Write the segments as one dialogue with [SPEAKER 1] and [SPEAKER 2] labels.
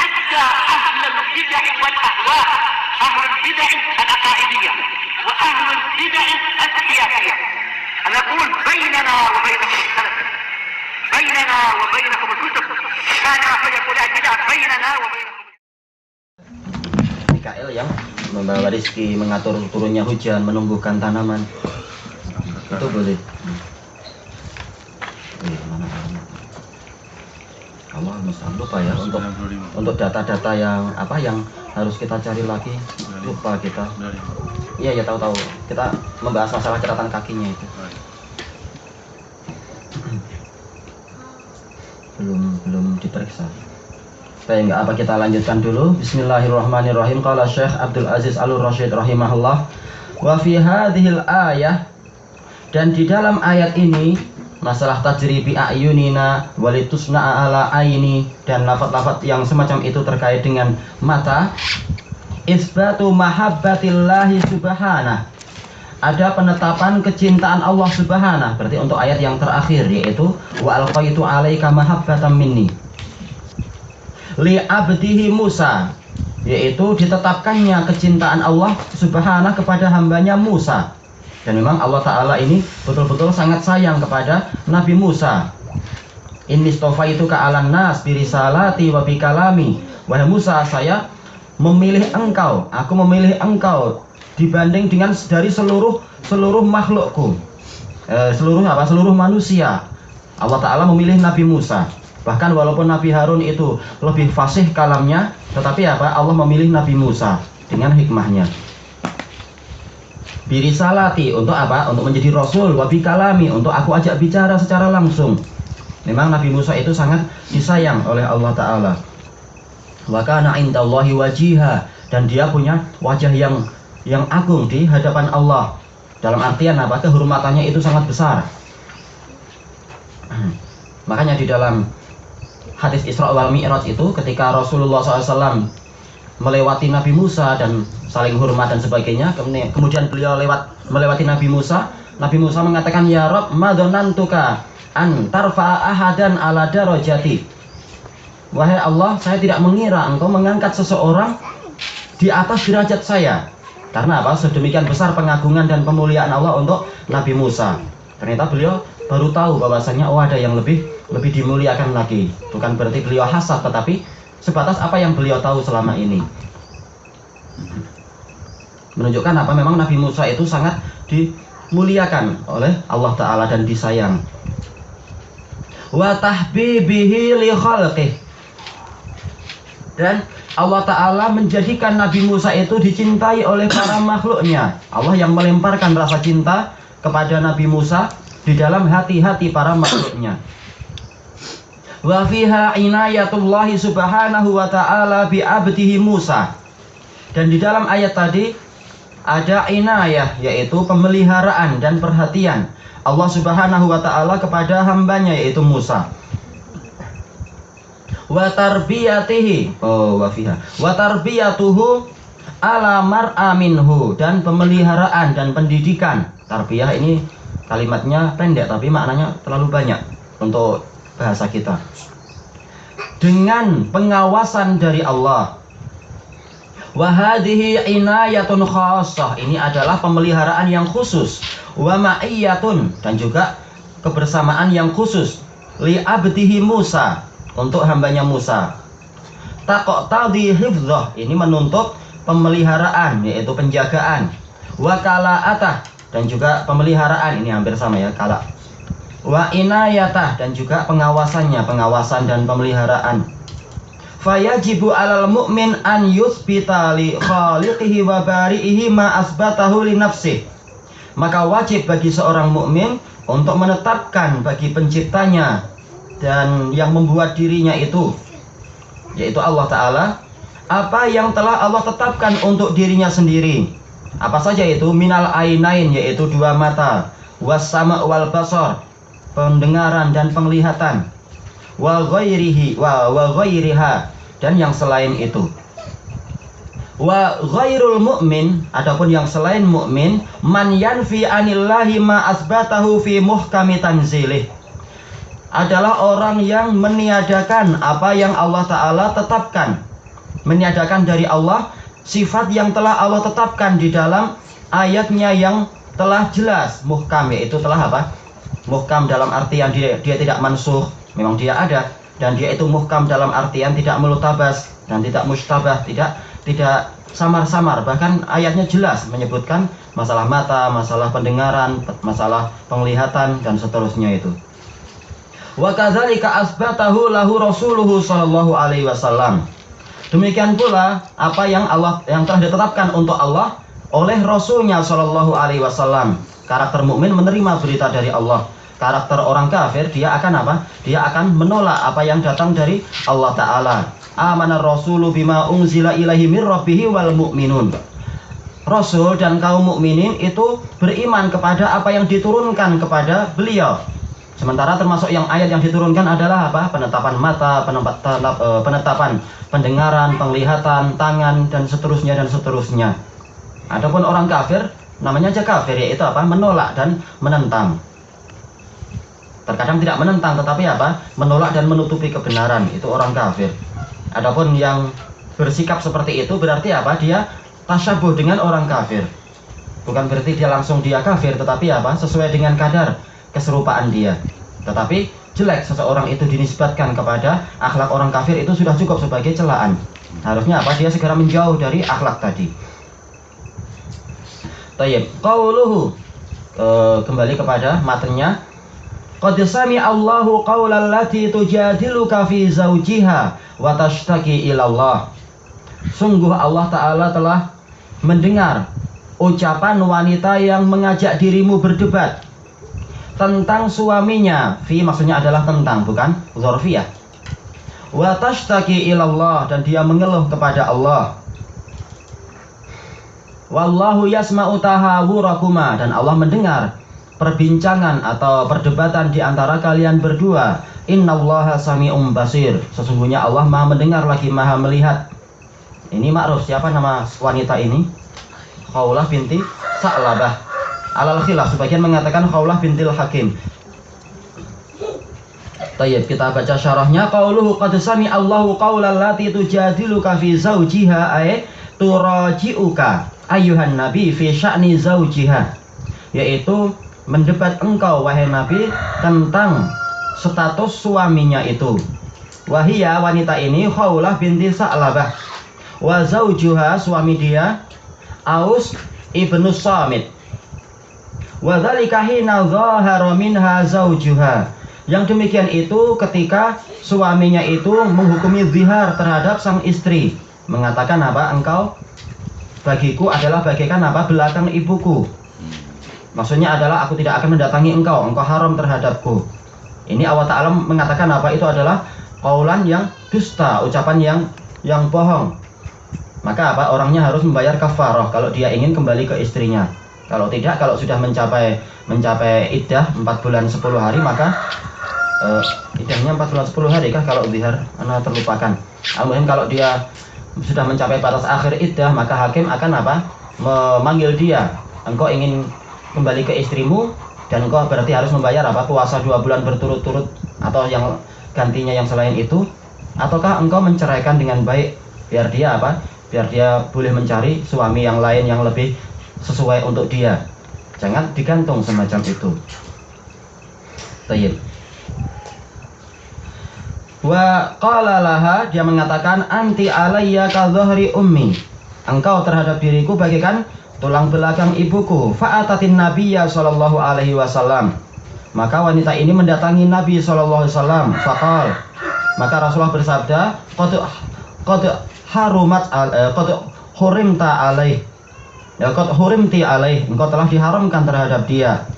[SPEAKER 1] حتى أهل البدع والأهواء، أهل البدع العقائدية وأهل البدع السياسية. أنا أقول بيننا وبينكم السلف، بيننا وبينكم الكتب، كان فيقول البدع بيننا وبينكم.
[SPEAKER 2] Mikael yang membawa rizki, mengatur turunnya hujan, menumbuhkan tanaman, itu boleh. Allah mustahil, lupa ya untuk data-data yang apa yang harus kita cari lagi, lupa kita. Iya ya, tahu-tahu kita membahas masalah catatan kakinya itu. belum diperiksa. Baik, enggak apa, kita lanjutkan dulu. Bismillahirrahmanirrahim. Qala Syekh Abdul Aziz Al-Rasyid rahimahullah, wa fi hadhil ayah, dan di dalam ayat ini masalah tajribi a'yunina walitusna'a ala aini, dan lafaz-lafaz yang semacam itu terkait dengan mata. Isbatu mahabbatillahi subhanah, ada penetapan kecintaan Allah subhanah. Berarti untuk ayat yang terakhir, yaitu wa alqaitu alaika mahabbatan minni li abdihi Musa, yaitu ditetapkannya kecintaan Allah subhanah kepada hambanya Musa. Dan memang Allah Ta'ala ini betul-betul sangat sayang kepada Nabi Musa. Inni stofaitu ka'alan nas birisalati wa bikalami, wahai Musa, saya memilih engkau, aku memilih engkau dibanding dengan dari seluruh makhlukku, seluruh manusia. Allah Ta'ala memilih Nabi Musa. Bahkan walaupun Nabi Harun itu lebih fasih kalamnya, tetapi apa, Allah memilih Nabi Musa dengan hikmahnya. Birisalati, untuk apa? Untuk menjadi Rasul. Wabi kalami, untuk aku ajak bicara secara langsung. Memang Nabi Musa itu sangat disayang oleh Allah Ta'ala. Wa kana indallahi wajiha, dan dia punya wajah yang agung di hadapan Allah. Dalam artian apa? Kehormatannya itu sangat besar. Makanya di dalam hadis Isra wal Mi'raj itu, ketika Rasulullah SAW melewati Nabi Musa dan saling hormat dan sebagainya, kemudian beliau melewati Nabi Musa mengatakan, ya Rabb, madonantuka an tarfa'a ahadan ala darajati. Wahai Allah, saya tidak mengira engkau mengangkat seseorang di atas derajat saya. Karena apa? Sedemikian besar pengagungan dan pemuliaan Allah untuk Nabi Musa. Ternyata beliau baru tahu bahwasanya ada yang lebih dimuliakan lagi. Bukan berarti beliau hasad, tetapi sebatas apa yang beliau tahu selama ini. Menunjukkan apa? Memang Nabi Musa itu sangat dimuliakan oleh Allah Ta'ala dan disayang. Wa tahbibihi li khalqih, dan Allah Ta'ala menjadikan Nabi Musa itu dicintai oleh para makhluknya. Allah yang melemparkan rasa cinta kepada Nabi Musa di dalam hati-hati para makhluknya. Wa fiha inayatullahi subhanahu wa ta'ala bi abdihi Musa, dan di dalam ayat tadi ada inayah, yaitu pemeliharaan dan perhatian Allah subhanahu wa ta'ala kepada hambanya, yaitu Musa. Wa tarbiyatihi, wa fiha wa tarbiyatuhu ala mar'a minhu, dan pemeliharaan dan pendidikan. Tarbiyah ini kalimatnya pendek tapi maknanya terlalu banyak untuk bahasa kita. Dengan pengawasan dari Allah. Wa hadhihi inayatun khassah, ini adalah pemeliharaan yang khusus. Wa ma'iyatun, dan juga kebersamaan yang khusus. Li abdihi Musa, untuk hambanya Musa. Taqtadi hifdzah, ini menuntut pemeliharaan, yaitu penjagaan. Wa kala'atah, dan juga pemeliharaan, ini hampir sama ya, kala. Wa inayatah, dan juga pengawasan dan pemeliharaan. Fayajibu alal mu'min an yuthbita li khaliqihi wa bari'ihi ma asbatahu li nafsih. Maka wajib bagi seorang mukmin untuk menetapkan bagi penciptanya dan yang membuat dirinya itu, yaitu Allah Ta'ala, apa yang telah Allah tetapkan untuk dirinya sendiri. Apa saja itu? Minal ainain, yaitu dua mata, was sama wal basar, pendengaran dan penglihatan, wa ghairihi wa ghairiha, dan yang selain itu. Wa ghairul mu'min, adapun yang selain mukmin, man yanfi anillahi ma asbatahu fi muhkami tanzilih. adalah orang yang meniadakan apa yang Allah Ta'ala tetapkan. Meniadakan dari Allah sifat yang telah Allah tetapkan di dalam ayatnya yang telah jelas muhkam, yaitu telah apa? Muhkam dalam artian dia tidak mansuh, memang dia ada, dan dia itu muhkam dalam artian tidak mutabas dan tidak mustabah, tidak samar-samar. Bahkan ayatnya jelas menyebutkan masalah mata, masalah pendengaran, masalah penglihatan dan seterusnya itu. Wa kadzalika asbatahu lahu rasuluhu sallallahu alaihi wasallam. Demikian pula apa yang telah ditetapkan untuk Allah oleh Rasulnya sallallahu alaihi wasallam. Karakter mukmin menerima berita dari Allah. Karakter orang kafir dia akan apa? Dia akan menolak apa yang datang dari Allah Ta'ala. Amanar rasulu bima unzila ilaihi mir rabbihi wal mu'minun. Rasul dan kaum mukminin itu beriman kepada apa yang diturunkan kepada beliau. Sementara termasuk yang ayat yang diturunkan adalah apa? Penetapan mata, penetapan pendengaran, penglihatan, tangan dan seterusnya dan seterusnya. Adapun orang kafir namanya aja kafir, yaitu apa? Menolak dan menentang. Terkadang tidak menentang tetapi apa? Menolak dan menutupi kebenaran. Itu orang kafir. Adapun yang bersikap seperti itu berarti apa? Dia tasyabuh dengan orang kafir. Bukan berarti dia langsung kafir, tetapi apa? Sesuai dengan kadar keserupaan dia. Tetapi jelek seseorang itu dinisbatkan kepada akhlak orang kafir itu sudah cukup sebagai celaan. Harusnya apa? Dia segera menjauh dari akhlak tadi. Tayyib. Qauluhu, kembali kepada matanya. Qad sami'a Allahu qaulal lati tujadiluka fi zawjiha wa tashtaki ila Allah. Sungguh Allah Ta'ala telah mendengar ucapan wanita yang mengajak dirimu berdebat tentang suaminya. Fi maksudnya adalah tentang, bukan dzarfiyah. Wa tashtaki ila Allah, dan dia mengeluh kepada Allah. Wallahu yasma'u tahawurakuma, dan Allah mendengar perbincangan atau perdebatan di antara kalian berdua. Innallaha sami'um basir, sesungguhnya Allah Maha mendengar lagi Maha melihat. Ini ma'ruf, siapa nama wanita ini? Khawlah binti Sa'labah. Alal khilaf, sebagian mengatakan Khawlah bintil Hakim. Tayyib, kita baca syarahnya. Qauluhu qad sami'a Allahu qaulal lati tujadiluka fi zawjiha ay turaji'uka ayyuhan nabi fi sya'ni zawjiha, yaitu mendebat engkau wahai Nabi tentang status suaminya itu. Wahia, wanita ini, Khawlah binti Sa'labah. Wa zawjuha, suami dia, Aus ibnu Samit. Wa dzalika hina dhahara minha zawjuha. Yang demikian itu ketika suaminya itu menghukumi zihar terhadap sang istri, mengatakan apa? Engkau bagiku adalah bagaikan apa? Belakang ibuku. Maksudnya adalah aku tidak akan mendatangi engkau haram terhadapku. Ini Allah Ta'ala mengatakan apa? Itu adalah qaulan yang dusta, ucapan yang bohong. Maka apa? Orangnya harus membayar kafarah kalau dia ingin kembali ke istrinya. Kalau tidak, kalau sudah mencapai iddah 4 bulan 10 hari, maka iddahnya 4 bulan 10 hari kah kalau zihar? Anda terlupakan. Almuhim kalau dia sudah mencapai batas akhir iddah, maka hakim akan apa? Memanggil dia. Engkau ingin kembali ke istrimu dan engkau berarti harus membayar apa? Puasa 2 bulan berturut-turut atau yang gantinya yang selain itu, ataukah engkau menceraikan dengan baik biar dia apa? Biar dia boleh mencari suami yang lain yang lebih sesuai untuk dia. Jangan digantung semacam itu. Tayyib. Wa qala laha, dia mengatakan anti alayya ka dhahri ummi. Engkau terhadap diriku bagaikan tulang belakang ibuku. Fa'atatin nabiyya sallallahu alaihi wasallam. Maka wanita ini mendatangi Nabi sallallahu alaihi wasallam. Faqal, maka Rasulullah bersabda, qad harumat qad hurimta alaih. Ya qad hurimti alaih, engkau telah diharamkan terhadap dia.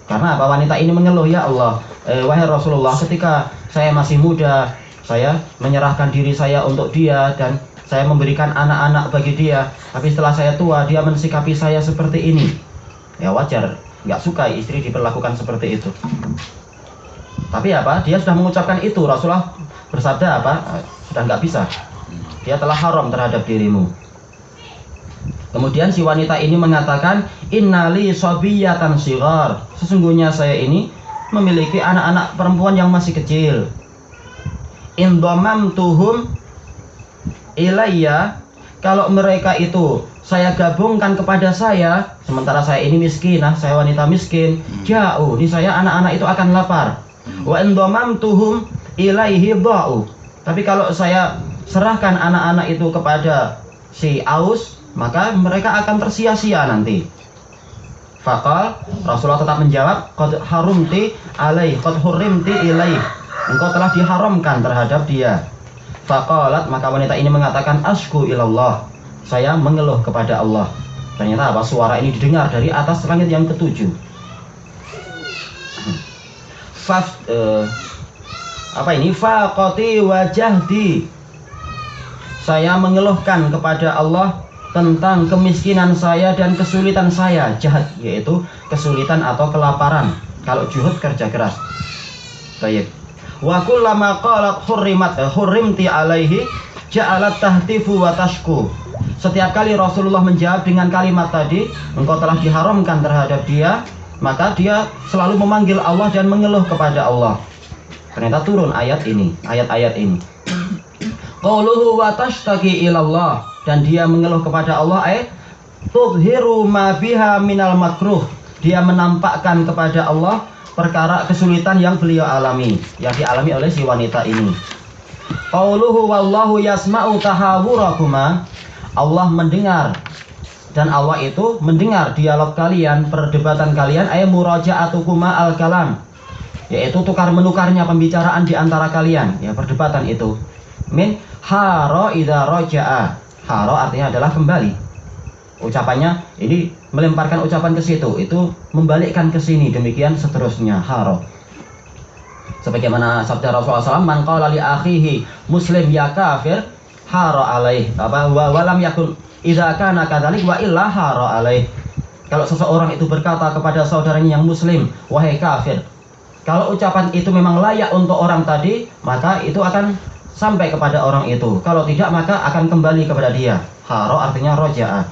[SPEAKER 2] Karena apa? Wanita ini mengeluh, ya Allah, wahai Rasulullah, ketika saya masih muda, saya menyerahkan diri saya untuk dia dan saya memberikan anak-anak bagi dia. Tapi setelah saya tua, dia mensikapi saya seperti ini. Ya wajar, nggak suka istri diperlakukan seperti itu. Tapi apa? Dia sudah mengucapkan itu. Rasulullah bersabda apa? Sudah nggak bisa. Dia telah haram terhadap dirimu. Kemudian si wanita ini mengatakan, innali sabiyatan shighar, sesungguhnya saya ini memiliki anak-anak perempuan yang masih kecil. Indomamtuhum ilayya, kalau mereka itu saya gabungkan kepada saya, sementara saya ini miskinah, saya wanita miskin, jauh, ini saya anak-anak itu akan lapar. Wa indomamtuhum ilaihi dha'u, tapi kalau saya serahkan anak-anak itu kepada si Aus, maka mereka akan tersia-sia nanti. Faqal, Rasulullah tetap menjawab, qad harumti alaih, qad hurrimti ilaih, engkau telah diharamkan terhadap dia. Faqalat, maka wanita ini mengatakan, asku ilallah, saya mengeluh kepada Allah. Ternyata apa? Suara ini didengar dari atas langit yang ketujuh. Faqati wajahdi, saya mengeluhkan kepada Allah tentang kemiskinan saya dan kesulitan saya. Jahad yaitu kesulitan atau kelaparan. Kalau juhud kerja keras. Baik. Wa kullama qalat hurrimti alaihi ja'alat tahtifu wa tashku. Setiap kali Rasulullah menjawab dengan kalimat tadi, engkau telah diharamkan terhadap dia, maka dia selalu memanggil Allah dan mengeluh kepada Allah. Ternyata turun ayat ini, ayat-ayat ini. Qauluhu wa tashtaki ilallah, dan dia mengeluh kepada Allah, tudhiru ma biha minal makruh, dia menampakkan kepada Allah perkara kesulitan yang beliau alami, yang dialami oleh si wanita ini. Qauluhu wallahu yasma'u tahawurakuma, Allah mendengar, dan Allah itu mendengar dialog kalian, perdebatan kalian, muraja'atukuma al-kalam, yaitu tukar menukarnya pembicaraan di antara kalian, ya perdebatan itu. Min haro idza raja'a, haro artinya adalah kembali. Ucapannya ini melemparkan ucapan ke situ, itu membalikkan ke sini, demikian seterusnya, haro. Sebagaimana sabda Rasulullah SAW, man qala li akhihi muslim ya kafir, haro alaih, walam yakun idza kana kadzalik wa illa haro alaih. Kalau seseorang itu berkata kepada saudaranya yang muslim, wahai kafir, kalau ucapan itu memang layak untuk orang tadi, maka itu akan sampai kepada orang itu. Kalau tidak, maka akan kembali kepada dia. Haro artinya roja'a.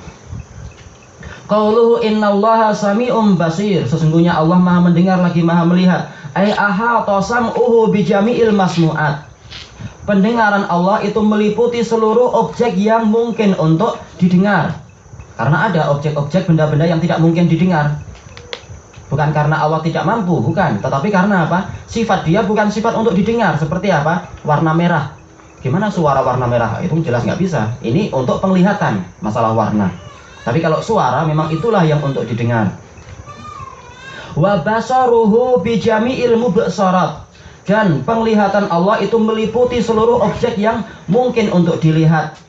[SPEAKER 2] Qauluhu innallaha sami'um basir, sesungguhnya Allah maha mendengar lagi maha melihat. Ahata sam'uhu bijami'il masmu'at, pendengaran Allah itu meliputi seluruh objek yang mungkin untuk didengar. Karena ada objek-objek benda-benda yang tidak mungkin didengar. Bukan karena Allah tidak mampu, bukan, tetapi karena apa? Sifat dia bukan sifat untuk didengar. Seperti apa? Warna merah. Gimana suara warna merah? Itu jelas nggak bisa. Ini untuk penglihatan, masalah warna. Tapi kalau suara memang itulah yang untuk didengar. Wa basaruhu bijami'il mubsarat, dan penglihatan Allah itu meliputi seluruh objek yang mungkin untuk dilihat.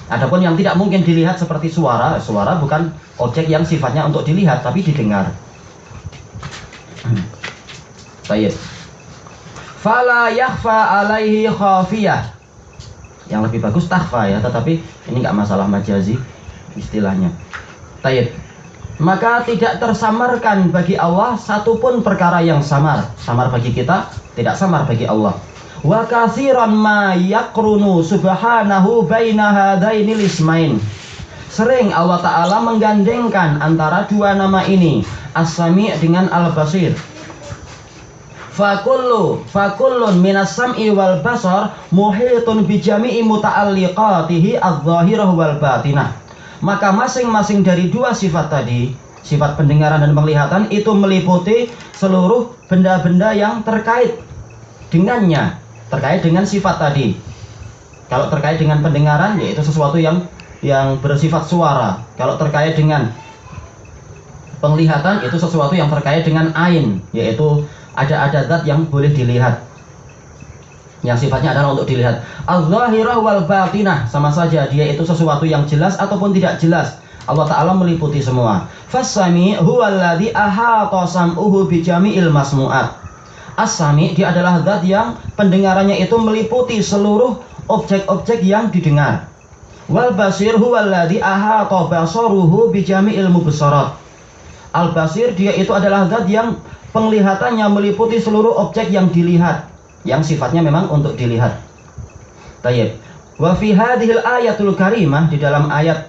[SPEAKER 2] Adapun yang tidak mungkin dilihat seperti suara, suara bukan objek yang sifatnya untuk dilihat tapi didengar. Baik. Fala yakhfa alaihi khafiyah. Yang lebih bagus takhfa ya, tetapi ini enggak masalah majazi istilahnya. Baik. Maka tidak tersamarkan bagi Allah satupun perkara yang samar. Samar bagi kita, tidak samar bagi Allah. Wa katsiran ma yaqrunu subhanahu baina hadainil ismain. Sering Allah Ta'ala menggandengkan antara dua nama ini, As-Sami' dengan Al-Basir. Fakullun minas sam'i wal basar muhitun bijami'i muta'alliqatihi adh-dhahirah wal batinah. Maka masing-masing dari dua sifat tadi, sifat pendengaran dan penglihatan, itu meliputi seluruh benda-benda yang terkait dengannya, terkait dengan sifat tadi. Kalau terkait dengan pendengaran, yaitu sesuatu yang bersifat suara. Kalau terkait dengan penglihatan, itu sesuatu yang terkait dengan ain, yaitu ada zat yang boleh dilihat, yang sifatnya adalah untuk dilihat. Al-zahirah wal batinah, sama saja dia itu sesuatu yang jelas ataupun tidak jelas. Allah Ta'ala meliputi semua. Fas-sami' huwallazi ahata sam'uhu bijami'il masmu'at. As-sami' dia adalah zat yang pendengarannya itu meliputi seluruh objek-objek yang didengar. Wal basir huwallazi ahata basaruhu bijami'il mubsarat. Al-basir dia itu adalah zat yang penglihatannya meliputi seluruh objek yang dilihat, yang sifatnya memang untuk dilihat. Baik. Wa fi hadhil ayatul karimah, di dalam ayat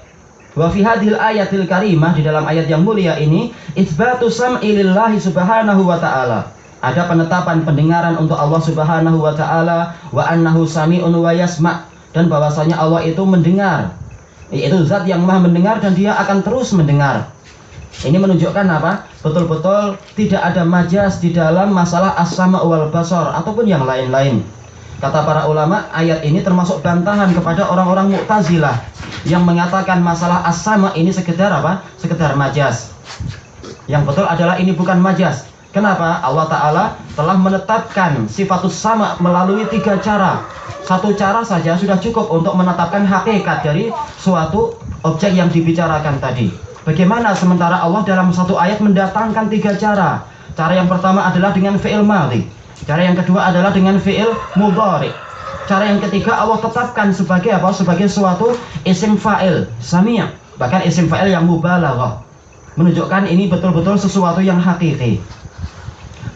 [SPEAKER 2] wa fi hadhil ayatil karimah, di dalam ayat yang mulia ini, itsbatu sam'i lillahi subhanahu wa ta'ala, Ada penetapan pendengaran untuk Allah Subhanahu wa taala, wa annahu sami'un wa yasma', dan bahwasanya Allah itu mendengar. Yaitu zat yang Maha mendengar dan dia akan terus mendengar. Ini menunjukkan apa? Betul-betul tidak ada majas di dalam masalah as-sama' wal basar ataupun yang lain-lain. Kata para ulama, ayat ini termasuk bantahan kepada orang-orang Mu'tazilah yang mengatakan masalah as-sama' ini sekedar apa? Sekedar majas. Yang betul adalah ini bukan majas. Kenapa? Allah Ta'ala telah menetapkan sifatus sama melalui 3 cara. Satu cara saja sudah cukup untuk menetapkan hakikat dari suatu objek yang dibicarakan tadi. Bagaimana sementara Allah dalam satu ayat mendatangkan 3 cara. Cara yang pertama adalah dengan fi'il madhi. Cara yang kedua adalah dengan fi'il mudhari. Cara yang ketiga Allah tetapkan sebagai apa? Sebagai suatu isim fa'il, sami'. Bahkan isim fa'il yang mubalaghah. Menunjukkan ini betul-betul sesuatu yang hakiki.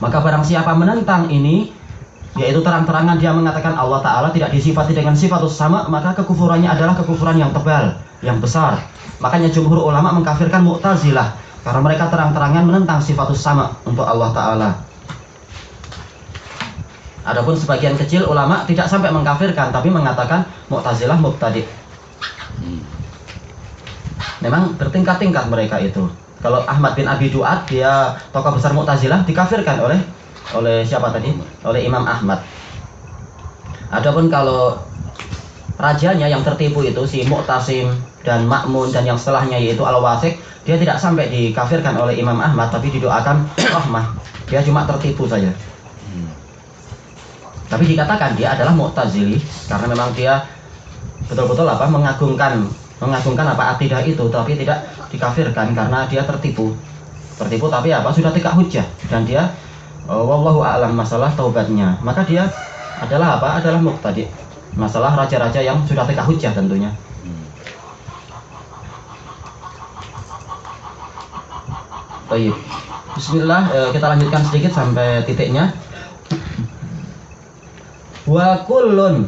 [SPEAKER 2] Maka barang siapa menentang ini, yaitu terang-terangan dia mengatakan Allah Ta'ala tidak disifati dengan sifatus sama, maka kekufurannya adalah kekufuran yang tebal, yang besar. Makanya jumhur ulama mengkafirkan Mu'tazilah, karena mereka terang-terangan menentang sifatus sama untuk Allah Ta'ala. Adapun sebagian kecil ulama tidak sampai mengkafirkan, tapi mengatakan Mu'tazilah mubtadi'. Memang bertingkat-tingkat mereka itu. Kalau Ahmad bin Abi Du'ad, dia tokoh besar Mu'tazilah, dikafirkan oleh siapa tadi? Oleh Imam Ahmad. Adapun kalau rajanya yang tertipu itu si Mu'tasim dan Ma'mun dan yang setelahnya yaitu Al-Wathiq, dia tidak sampai dikafirkan oleh Imam Ahmad, tapi didoakan rahmah. Dia cuma tertipu saja. Tapi dikatakan dia adalah Mu'tazili karena memang dia betul-betul apa? mengagungkan apa akidah itu, tapi tidak dikafirkan karena dia tertipu tapi apa sudah tegak hujjah dan dia wallahu a'lam masalah taubatnya, maka dia adalah apa? Adalah muqtadi. Masalah raja-raja yang sudah tegak hujjah tentunya. Baik. Bismillah, kita lanjutkan sedikit sampai titiknya. Wa kullu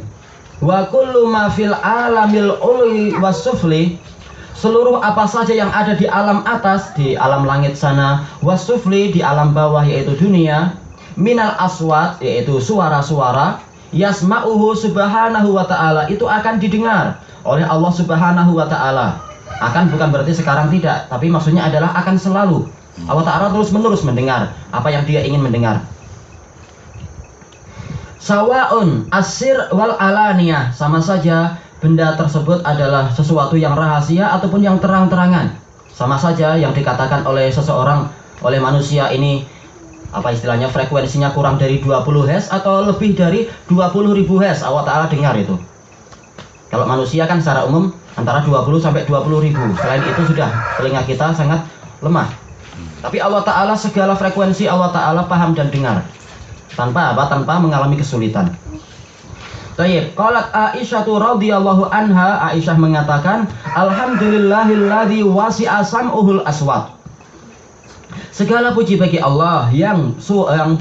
[SPEAKER 2] ma fil alamil ulwi wasufli, seluruh apa saja yang ada di alam atas, di alam langit sana, wasufli di alam bawah yaitu dunia, minal aswat yaitu suara-suara, yasma'uhu subhanahu wa ta'ala, itu akan didengar oleh Allah Subhanahu wa ta'ala. Akan bukan berarti sekarang tidak, tapi maksudnya adalah akan selalu. Allah Ta'ala terus-menerus mendengar apa yang dia ingin mendengar. Sawa'un asir wal alaniyah, sama saja benda tersebut adalah sesuatu yang rahasia ataupun yang terang-terangan. Sama saja yang dikatakan oleh seseorang, oleh manusia ini apa istilahnya, frekuensinya kurang dari 20 Hz atau lebih dari 20.000 Hz, Allah Ta'ala dengar itu. Kalau manusia kan secara umum antara 20 sampai 20.000. Selain itu sudah telinga kita sangat lemah. Tapi Allah Ta'ala segala frekuensi Allah Ta'ala paham dan dengar. Tanpa apa? Tanpa mengalami kesulitan. Tayyib, qalat Aisyah radhiyallahu anha, Aisyah mengatakan, alhamdulillahilladzi wasi'a sam'uhul aswat. Segala puji bagi Allah yang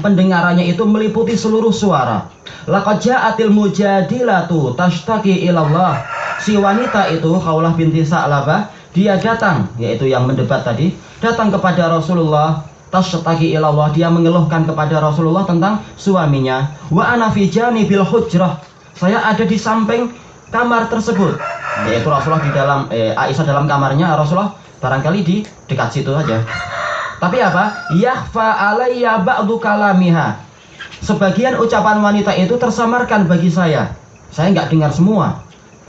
[SPEAKER 2] pendengarannya itu meliputi seluruh suara. Laqad ja'atil mujadilatu tashtaki ilallah. Si wanita itu Khawlah binti Sa'labah, dia datang, yaitu yang mendebat tadi, datang kepada Rasulullah. Tashtaki ilallah, dia mengeluhkan kepada Rasulullah tentang suaminya. Wa ana fi janibil hujrah, saya ada di samping kamar tersebut. Yaitu Rasulullah di dalam Aisyah dalam kamarnya, Rasulullah barangkali di dekat situ saja. Tapi apa? Yakhfa alayya ba'du kalamiha. Sebagian ucapan wanita itu tersamarkan bagi saya. Saya nggak dengar semua.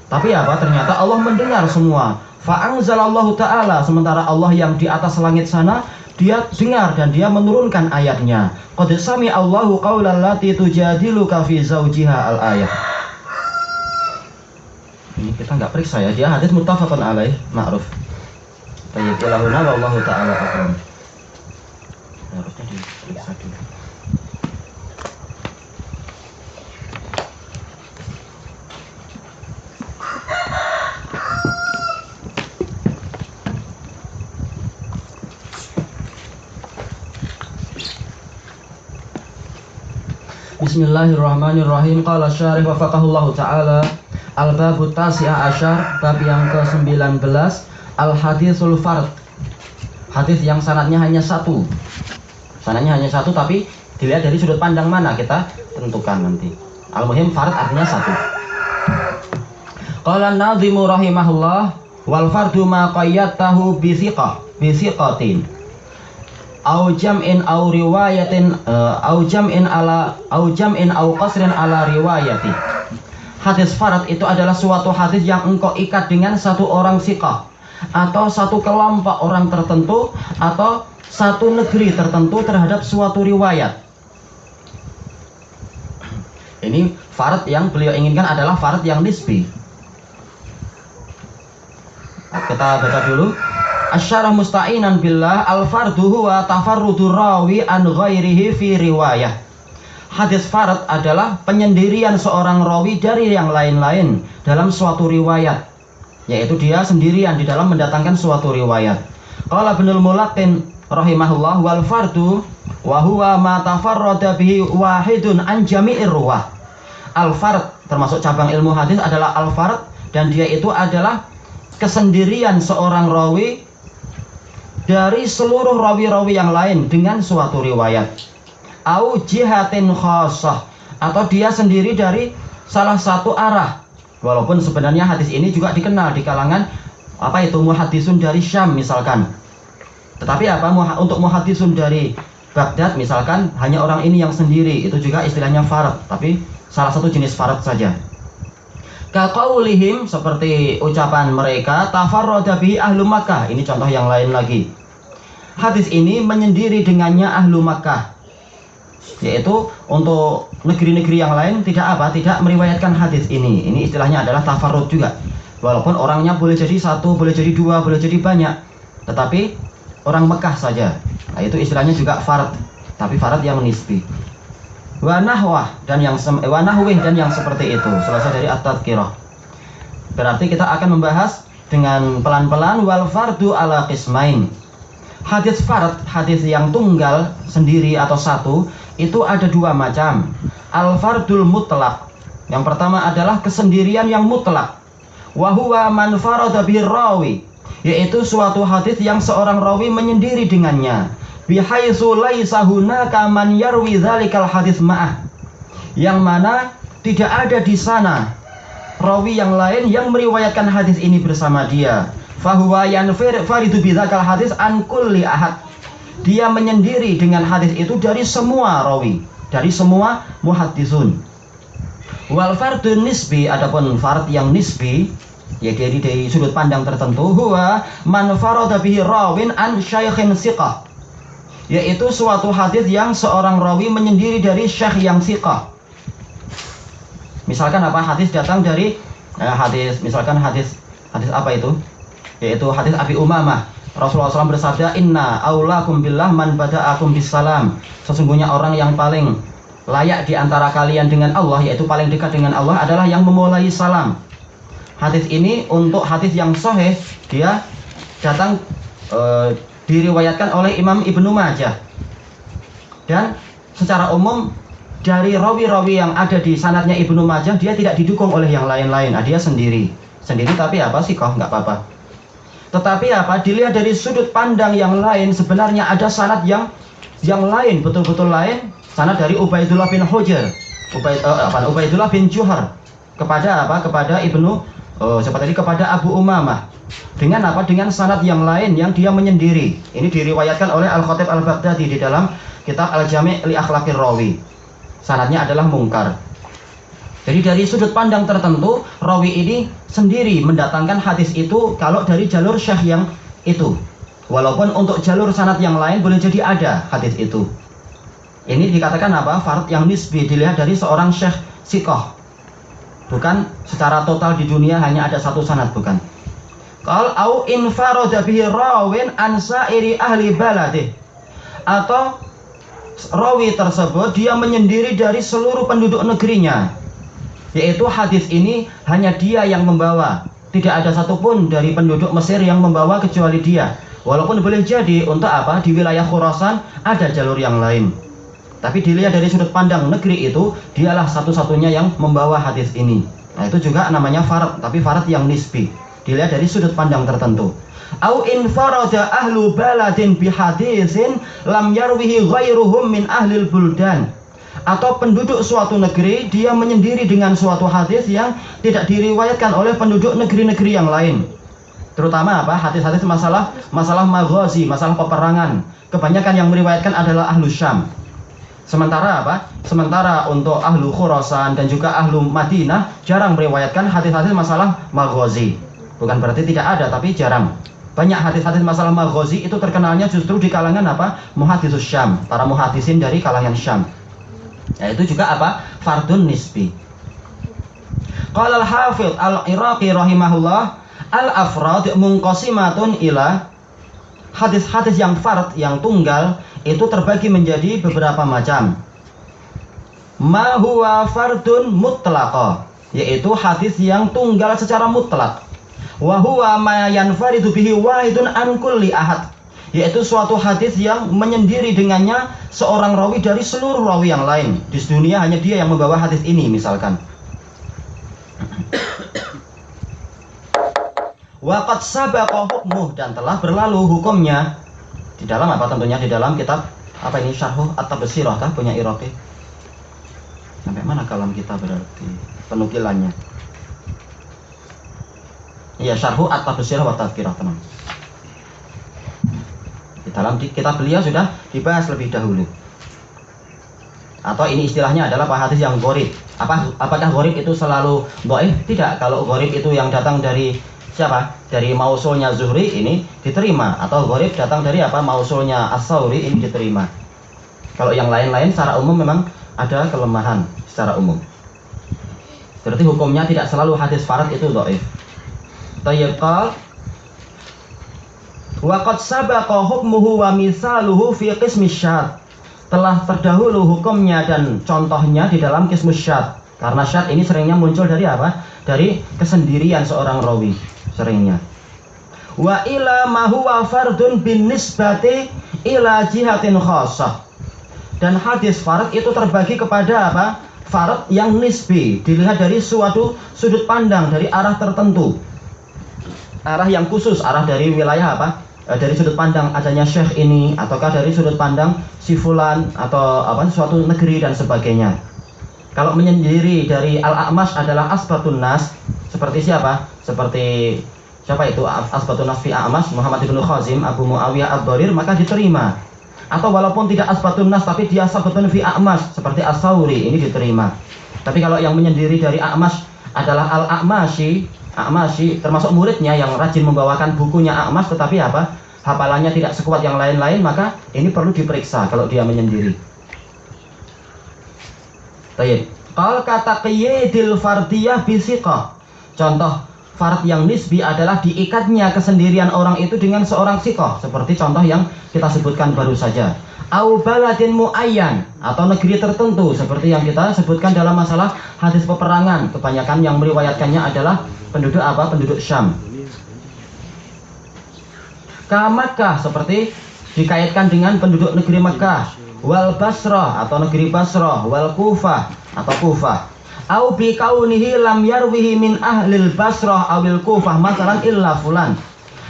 [SPEAKER 2] Tapi apa? Ternyata Allah mendengar semua. Fa'anzalallahu ta'ala, sementara Allah yang di atas langit sana, dia dengar dan dia menurunkan ayatnya. Qad sami'a Allahu qaulal lati tujadiluka fi zawjiha al-ayah. Ini kita nggak periksa ya, dia hadis muttafaqun alaih, ma'ruf. Tayyib ilahuna wallahu ta'ala a'lam. Harusnya diperiksa dulu. Bismillahirrahmanirrahim. Qala syarih wafaqahullahu ta'ala, al-babu tasi'a asyar, bab yang ke-19, al-hadisul fard, hadis yang sanadnya hanya satu. Sanadnya hanya satu, tapi Dilihat dari sudut pandang mana kita tentukan nanti. Al-muhim farad artinya satu. Qala an-nadhimu rahimahullah wal fardu ma qayyatahu bi thiqatin au jam'in au riwayatin au jam'in au qasrin ala riwayati. Hadis farad itu adalah suatu hadis yang engkau ikat dengan satu orang thiqah atau satu kelompok orang tertentu atau satu negeri tertentu terhadap suatu riwayat. Ini farad yang beliau inginkan adalah farad yang nisbi. Kita baca dulu. Asyarah musta'inan billah al-fardu huwa tafarrudur rawi an ghairihi fi riwayah. Hadis farad adalah penyendirian seorang rawi dari yang lain-lain dalam suatu riwayat, yaitu dia sendirian di dalam mendatangkan suatu riwayat. Qala Ibnul Mulaqqin rahimahullah wal fardu wa huwa ma tafarrada bihi wahidun an jami'ir ruwah. Al-fard termasuk cabang ilmu hadis adalah al-fard, dan dia itu adalah kesendirian seorang rawi dari seluruh rawi-rawi yang lain dengan suatu riwayat. Au jihatin khassah, atau dia sendiri dari salah satu arah. Walaupun sebenarnya hadis ini juga dikenal di kalangan muhaddisun dari Syam misalkan. Tetapi untuk muhaddisun dari Baghdad misalkan hanya orang ini yang sendiri, itu juga istilahnya farad, tapi salah satu jenis farad saja. Kaqaulihim, seperti ucapan mereka, tafarrada bihi ahlu Makkah. Ini contoh yang lain lagi. Hadis ini menyendiri dengannya ahlu Makkah, yaitu untuk negeri-negeri yang lain tidak meriwayatkan hadis ini. Ini istilahnya adalah tafarrud juga. Walaupun orangnya boleh jadi satu, boleh jadi dua, boleh jadi banyak, tetapi orang Mekah saja. Nah, itu istilahnya juga farad, tapi farad yang nisbi. Wa nahwih dan yang seperti itu. Selesai dari at-tadhkirah. Berarti kita akan membahas dengan pelan-pelan wal fardu ala qismain. Hadis farad, hadis yang tunggal sendiri atau satu, itu ada dua macam. Al fardul mutlaq. Yang pertama adalah kesendirian yang mutlak. Wa huwa man farada bir rawi, yaitu suatu hadis yang seorang rawi menyendiri dengannya. Bihaitsu laisa hunaka man yarwi dzalikal hadis ma'ah, yang mana tidak ada di sana rawi yang lain yang meriwayatkan hadis ini bersama dia. Fahuwa yanfaridu bidzakal hadis an kulli ahad, dia menyendiri dengan hadis itu dari semua rawi, dari semua muhaddisun. Wal fardun nisbi, adapun fard yang nisbi, ya dari sudut pandang tertentu, huwa man farada bihi rawin an syaikhin thiqah, yaitu suatu hadis yang seorang rawi menyendiri dari syekh yang thiqah. Misalkan hadis datang dari misalkan hadis apa itu? Yaitu hadis Abi Umamah. Rasulullah SAW bersabda, inna aulakum billah man bada'akum bisalam. Sesungguhnya orang yang paling layak di antara kalian dengan Allah, yaitu paling dekat dengan Allah, adalah yang memulai salam. Hadis ini untuk hadis yang sahih, dia datang diriwayatkan oleh Imam Ibnu Majah. Dan secara umum dari rawi-rawi yang ada di sanadnya Ibnu Majah, dia tidak didukung oleh yang lain-lain. Dia sendiri tapi sikoh, nggak apa-apa. Tetapi dilihat dari sudut pandang yang lain, sebenarnya ada sanad yang lain, betul-betul lain. Sanad dari Ubaidullah bin Hujr, Ubaidullah bin Juhar kepada Ibnu kepada Abu Umamah, dengan dengan sanad yang lain yang dia menyendiri. Ini diriwayatkan oleh Al-Khatib Al-Baghdadi di dalam kitab Al-Jami' li Akhlaqir Rawi. Sanadnya adalah mungkar. Jadi dari sudut pandang tertentu, rawi ini sendiri mendatangkan hadis itu kalau dari jalur syekh yang itu. Walaupun untuk jalur sanad yang lain boleh jadi ada hadis itu. Ini dikatakan fard yang nisbi, dilihat dari seorang syekh sikoh. Bukan secara total di dunia hanya ada satu sanad, bukan. Qal au infarada bihi rawin an sa'iri ahli baladih, atau rawi tersebut dia menyendiri dari seluruh penduduk negerinya, yaitu hadis ini hanya dia yang membawa, tidak ada satupun dari penduduk Mesir yang membawa kecuali dia. Walaupun boleh jadi untuk di wilayah Khurasan ada jalur yang lain, tapi dilihat dari sudut pandang negeri itu, dialah satu-satunya yang membawa hadis ini. Nah, itu juga namanya farad, tapi farad yang nisbi. dilihat dari sudut pandang tertentu. Au infarada ahlu baladin bihadisin lam yarwihi ghairuhum min ahlil buldan. Atau penduduk suatu negeri dia menyendiri dengan suatu hadis yang tidak diriwayatkan oleh penduduk negeri-negeri yang lain. Terutama apa? Hadis-hadis masalah maghazi, masalah peperangan. Kebanyakan yang meriwayatkan adalah ahlu Syam. Sementara apa? Sementara untuk ahlu Khurasan dan juga ahlu Madinah jarang meriwayatkan hadis-hadis masalah maghazi. Bukan berarti tidak ada, tapi jarang. Banyak hadis-hadis masalah maghazi itu terkenalnya justru di kalangan apa? Muhaddisus Syam, para muhaddisin dari kalangan Syam. Itu juga apa? Fardun nisbi. Qala al-Hafidz al-Iraqi rahimahullah, al-afrad munqasimatun ila, hadis-hadis yang fard, yang tunggal itu terbagi menjadi beberapa macam. Ma huwa fardun mutlaqa, yaitu hadis yang tunggal secara mutlak. Wa huwa ma yanfaridu bihi wahidun an kulli ahad, yaitu suatu hadis yang menyendiri dengannya seorang rawi dari seluruh rawi yang lain. Di dunia hanya dia yang membawa hadis ini misalkan. Waqad sabaqa hukmuh, dan telah berlalu hukumnya. Di dalam apa tentunya? Di dalam kitab apa ini? Syarh At-Tabsirah kah punya Iraqi? Sampai mana kalam kita berarti penukilannya? Iya, Syarh At-Tabsirah wa Tadhkirah, teman. Di dalam kitab beliau sudah dibahas lebih dahulu. Atau ini istilahnya adalah hadis yang gharib. Apakah gharib itu selalu dhaif? Tidak. Kalau gharib itu yang datang dari siapa? Dari mausulnya Zuhri, ini diterima. Atau gharib datang dari apa? Mausulnya As-Sauri, ini diterima. Kalau yang lain-lain secara umum memang ada kelemahan secara umum. Berarti hukumnya tidak selalu hadis farad itu dhaif. Tayyib qal wa qad sabaqa hukmuhu wa misaluhu fi qismi syadz. Telah terdahulu hukumnya dan contohnya di dalam qismus syadz. Karena syadz ini seringnya muncul dari apa? Dari kesendirian seorang rawi, seringnya. Wa ila ma huwa fardun bin nisbati ila jihatin khassah. Dan hadis fard itu terbagi kepada apa? Fard yang nisbi, dilihat dari suatu sudut pandang, dari arah tertentu. Arah yang khusus, arah dari wilayah apa? Dari sudut pandang adanya syekh ini, ataukah dari sudut pandang si fulan, atau apa, suatu negeri dan sebagainya. Kalau menyendiri dari Al-A'mash adalah asbatun nas, seperti siapa? Seperti siapa itu? Asbatun nas fi A'mash, Muhammad ibn Khazim, Abu Muawiyah ad-Dharir, maka diterima. Atau walaupun tidak asbatun nas tapi dia asbatun fi A'mash, seperti As-Sauri, ini diterima. Tapi kalau yang menyendiri dari A'mash adalah Al-A'mashi, termasuk muridnya yang rajin membawakan bukunya A'mash, tetapi apa? Hafalannya tidak sekuat yang lain-lain, maka ini perlu diperiksa kalau dia menyendiri. Baik. Qal kata qiyadil fardiyah bisiqah. Contoh fard yang nisbi adalah diikatnya kesendirian orang itu dengan seorang siqah, seperti contoh yang kita sebutkan baru saja. Au baladin muayyan, atau negeri tertentu, seperti yang kita sebutkan dalam masalah hadis peperangan. Kebanyakan yang meriwayatkannya adalah penduduk apa? Penduduk Syam. Ka Makkah, seperti dikaitkan dengan penduduk negeri Makkah. Wal Basrah, atau negeri Basrah. Wal Kufah, atau Kufah. Au bi kaunihi lam yarwihi min ahlil Basrah awil Kufah masalan illa fulan.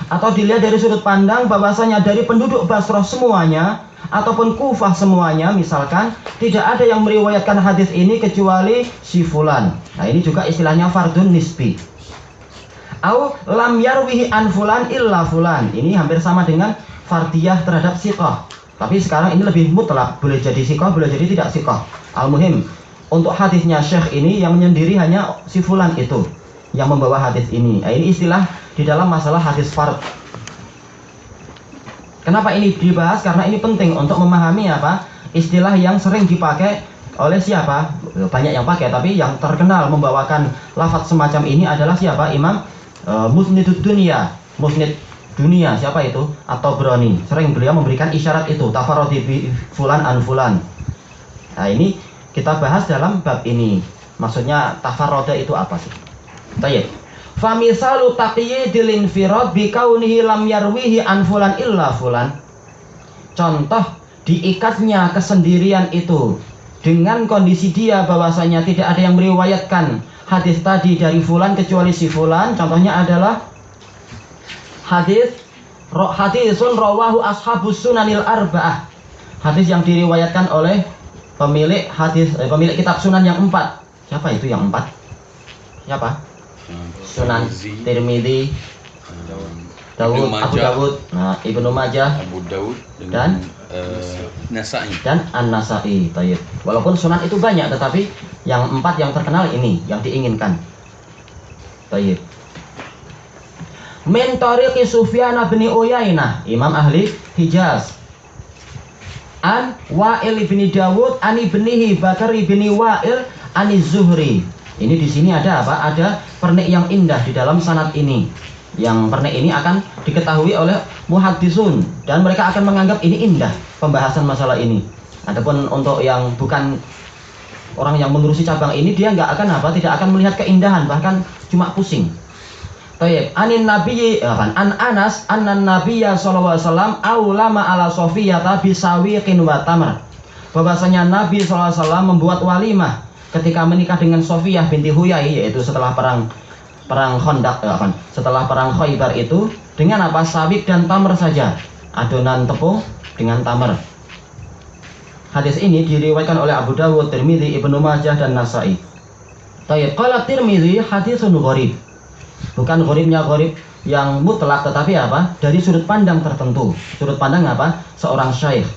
[SPEAKER 2] Atau dilihat dari sudut pandang bahwasanya dari penduduk Basrah semuanya ataupun Kufah semuanya, misalkan tidak ada yang meriwayatkan hadis ini kecuali si fulan. Nah, ini juga istilahnya fardun nisbi. Au lam yarwihi an fulan illa fulan. Ini hampir sama dengan fardiyah terhadap siqah. Tapi sekarang ini lebih mutlak, boleh jadi siqah, boleh jadi tidak siqah. Al-muhim, untuk hadisnya syekh ini yang menyendiri hanya si fulan itu yang membawa hadis ini. Nah, ini istilah di dalam masalah hadis fard. Kenapa ini dibahas? Karena ini penting untuk memahami apa? Istilah yang sering dipakai oleh siapa? Banyak yang pakai, tapi yang terkenal membawakan lafaz semacam ini adalah siapa? Imam Musnidud Dunia, Musnid dunia, siapa itu? At-Tabrani. Sering beliau memberikan isyarat itu, tafarrudi bi fulan an fulan. Nah, ini kita bahas dalam bab ini. Maksudnya tafarroda itu apa sih? Baik. Fa misalu taqyidil infirad bi kaunihi lam yarwihi an fulan illa fulan. Contoh diikatnya kesendirian itu dengan kondisi dia bahwasanya tidak ada yang meriwayatkan hadis tadi dari fulan kecuali si fulan. Contohnya adalah hadisun rawahu ashabus sunanil arba'ah. Hadis yang diriwayatkan oleh pemilik kitab sunan yang 4. Siapa itu yang 4? Siapa? Sunan Tirmidzi, Abu Dawud, Ibnu Majah,
[SPEAKER 3] Abu Dawud
[SPEAKER 2] dan
[SPEAKER 3] Nasa'i
[SPEAKER 2] dan An-Nasa'i. Tayyib. Walaupun sunan itu banyak, tetapi yang 4 yang terkenal ini yang diinginkan. Tayyib. Min tariqi Sufyan bin Uyainah, imam ahli Hijaz. An Wa'il bin Dawud an ibnihi Bakar bin Wa'il an Zuhri. Ini di sini ada apa? Ada pernik yang indah di dalam sanad ini. Yang pernik ini akan diketahui oleh muhaddisun dan mereka akan menganggap ini indah pembahasan masalah ini. Adapun untuk yang bukan orang yang mengurusi cabang ini, dia tidak akan melihat keindahan, bahkan cuma pusing. Tayyib. Anin nabiyyi an Anas annan nabiyya sallallahu alaihi wasallam aulama ala Sofiyata bisawiqin wa tamr. Bahwasanya Nabi sallallahu alaihi wasallam membuat walimah ketika menikah dengan Sofiyah binti Huyai, yaitu setelah perang Khandaq, setelah perang Khaybar itu, dengan apa? Sawiq dan tamr saja. Adonan tepung dengan tamr. Hadis ini diriwayatkan oleh Abu Dawud, Tirmidzi, Ibnu Majah dan Nasa'i. Tayyib. Qala Tirmidzi hadisun gharib. Bukan gharibnya gharib yang mutlak, tetapi apa? Dari sudut pandang tertentu. Sudut pandang apa? Seorang syaikh.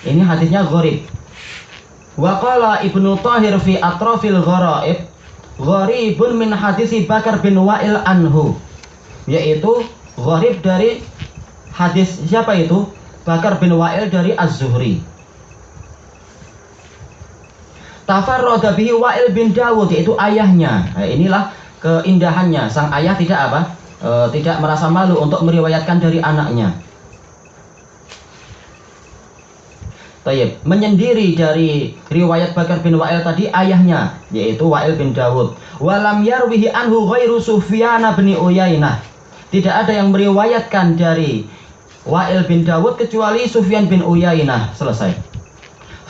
[SPEAKER 2] Ini hadisnya gharib. Wa qala Ibnu Thahir fi atrafil gharaib gharibun min hadisi Bakar bin Wa'il anhu. Yaitu gharib dari hadis siapa itu? Bakar bin Wa'il dari Az-Zuhri. Tafarrada bihi Wa'il bin Dawud, yaitu ayahnya. Nah, inilah keindahannya, sang ayah tidak merasa malu untuk meriwayatkan dari anaknya. Tayyib. Menyendiri dari riwayat Bakar bin Wa'il tadi ayahnya, yaitu Wa'il bin Dawud. Walam yarwihi anhu ghairu Sufyan bin Uyainah. Tidak ada yang meriwayatkan dari Wa'il bin Dawud kecuali Sufyan bin Uyainah. Selesai.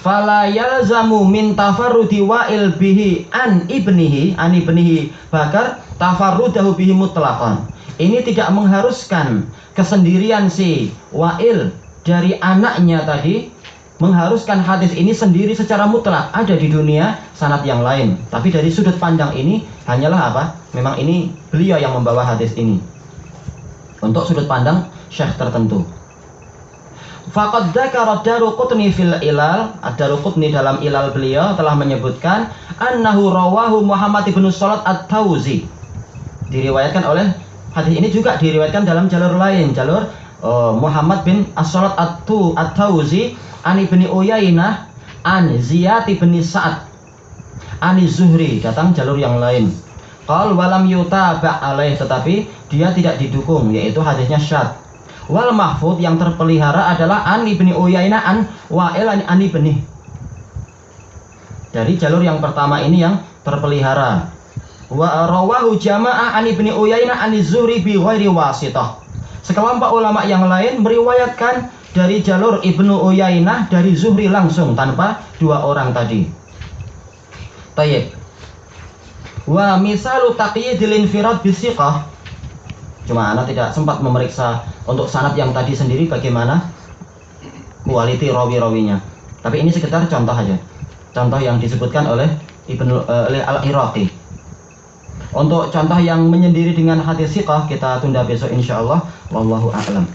[SPEAKER 2] Fala yalzamu min tafarrudi Wa'il bihi an ibnihi Bakar tafarrudahu bihi mutlaqan. Ini tidak mengharuskan kesendirian si Wa'il dari anaknya tadi, mengharuskan hadis ini sendiri secara mutlak. Ada di dunia sanad yang lain, tapi dari sudut pandang ini hanyalah apa? Memang ini beliau yang membawa hadis ini untuk sudut pandang syekh tertentu. Faqad dzakara Daruqutni fil Ilal. Ad-Daruqutni dalam Ilal beliau telah menyebutkan annahu rawahu Muhammad ibn Salat At-Tauzi. Diriwayatkan oleh hadis ini juga diriwayatkan dalam jalur lain, jalur Muhammad bin As-Salat At-Tauzi an ibni Uyainah an Ziyad bin Sa'ad an Zuhri, datang jalur yang lain. Qal walam yutaba' alaih, tetapi dia tidak didukung, yaitu hadisnya syadz. Wal mahfud, yang terpelihara adalah an ibni Uyainah an Wa'il an ibni. Dari jalur yang pertama ini yang terpelihara. Wa rawahu jama'ah an ibni Uyainah an Zuhri bi ghairi wasithah. Sekelompok ulama yang lain meriwayatkan dari jalur Ibnu Uyainah dari Zuhri langsung tanpa dua orang tadi. Tayyib. Wa misalu taqyidil infirad bisiqah. Cuma anak tidak sempat memeriksa untuk sanad yang tadi sendiri bagaimana kualiti rawi-rawinya. Tapi ini sekedar contoh aja. Contoh yang disebutkan oleh Ibnu Al-Iraqi. Untuk contoh yang menyendiri dengan hadis siqah kita tunda besok insyaallah. Wallahu a'lam.